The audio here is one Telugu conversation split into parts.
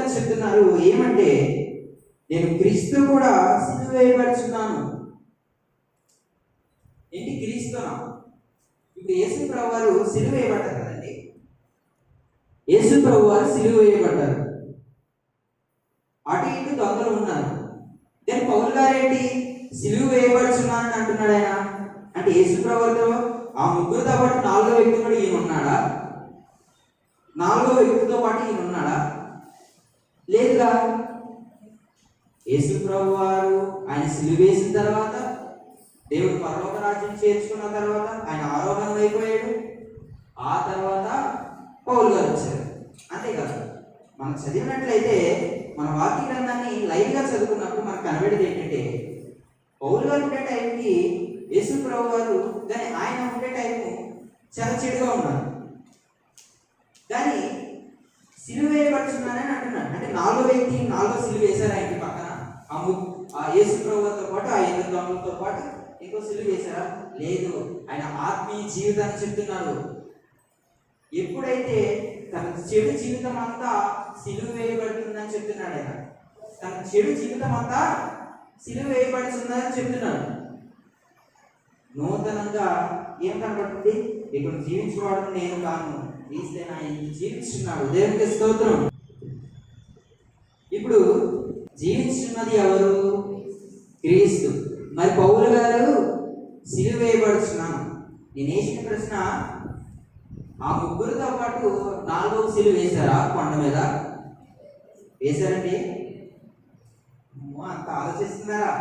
గారు చెప్తున్నారు ఏమంటే, నేను క్రీస్తు కూడా సిలువ వేయబడుచున్నాను. ఏంటి క్రీస్తునా? ఇప్పుడు యేసు ప్రభు వారు సిలువ వేయబడ్డారు కదండి. యేసు ప్రభు వారు సిలువ వేయబడ్డారు. అటు ఇటు దొంగలు ఉన్నారు. దాని పౌలు గారు ఏంటి సిలువ వేయబడుచున్నానని అంటున్నాడు ఆయన. అంటే యేసు ప్రభు వారితో ఆ ముగ్గురితో పాటు నాలుగో వ్యక్తి కూడా ఈయన ఉన్నాడా? నాలుగో వ్యక్తితో పాటు ఈయన ఉన్నాడా? లేదుగా. యేసు ప్రభు వారు ఆయన సిలువ వేసిన తర్వాత, దేవుడు పరలోక రాజ్యం చేర్చుకున్న తర్వాత ఆయన ఆరోహణం అయిపోయాడు. ఆ తర్వాత పౌలు గారు వచ్చారు. అంతేకాదు, మనం చదివినట్లయితే మన వాక్య గ్రంథాన్ని లైవ్గా చదువుకున్నప్పుడు మనకు కనబడేది ఏంటంటే, పౌలు గారు ఉండే టైంకి యేసు ప్రభు గారు కానీ ఆయన ఉండే టైము చాలా చెడుగా ఉన్నారు. కానీ సిలువ వేయబడుచున్నానని అంటున్నాడు. అంటే నాలుగో వ్యక్తి నాలుగో సిలువ వేశారు ఆయనకి పక్కన. ఆ యేసు ప్రభుతో పాటు ఆ 8 దొంగలతో పాటు ఇంకో సిలువ వేశారా? లేదు. ఆయన ఆత్మీయ జీవితాన్ని చెప్తున్నారు. ఎప్పుడైతే తన చెడు జీవితం అంతా సిలువ వేయబడుతుందని చెప్తున్నాడు ఆయన. తన చెడు జీవితం అంతా సిలువ వేయబడుతుందని చెప్తున్నాడు. నూతనంగా ఏం కనబడుతుంది? ఇప్పుడు జీవించేవాడు నేను కాను, క్రీస్తే నా యందు జీవిస్తున్నాడు. దేవునికి స్తోత్రం. ఇప్పుడు జీవిస్తున్నది ఎవరు? క్రీస్తు. మరి పౌలు గారు సిలువ వేయబడుచున్నాను. నేను వేసిన ప్రశ్న, ఆ ముగ్గురితో పాటు నాలుగో సిలువ వేశారా? కొండ మీద వేశారండి? అంత ఆలోచిస్తున్నారా?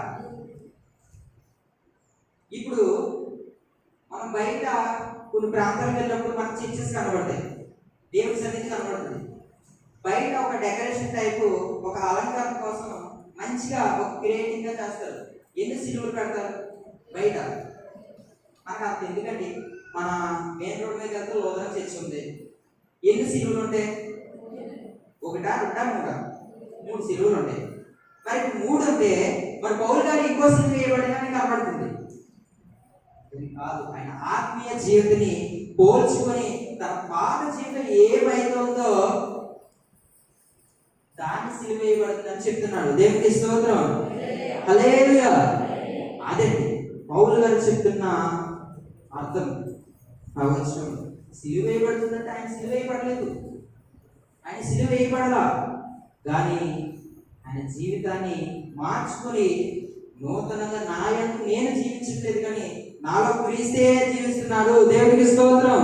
ఇప్పుడు మనం బయట కొన్ని ప్రాంతాలకు వెళ్ళినప్పుడు మనకు చర్చెస్ కనబడతాయి, దేవుని సన్నిధి కనబడుతుంది. బయట ఒక డెకరేషన్ టైపు, ఒక అలంకారం కోసం మంచిగా ఒక క్రియేటింగ్గా చేస్తారు. ఎన్ని సిలువలు పెడతారు బయట? మనకు అంత ఎందుకండి. మన మెయిన్ రోడ్ మీద వెళ్తే లోదన చర్చ్ ఉంది. ఎన్ని సిలువలు ఉంటాయి? ఒకటా, రెండా, మూడా? 3 సిలువలు ఉంటాయి. మరి 3 అంటే మరి పౌలు గారు ఇంకో సిలువ వేయబడినని కనబడుతుంది. ఇది కాదు. ఆయన ఆత్మీయ జీవితాన్ని పోల్చుకొని తన పాత జీవితం ఏమైతుందో దాన్ని సిలువ వేయబడుతుందని చెప్తున్నాడు. దేవునికి స్తోత్రం. హల్లెలూయా. అదే పౌలు గారు చెప్తున్న అర్థం. అవసరం సిలువ వేయబడుతుందంటే ఆయన సిలువ వేయబడలేదు, ఆయన సిలువ వేయబడలా. కానీ ఆయన జీవితాన్ని మార్చుకొని నూతనంగా నా యందు నేను జీవించట్లేదు, కానీ నాలో క్రీస్తే జీవిస్తున్నాడు. దేవునికి స్తోత్రం.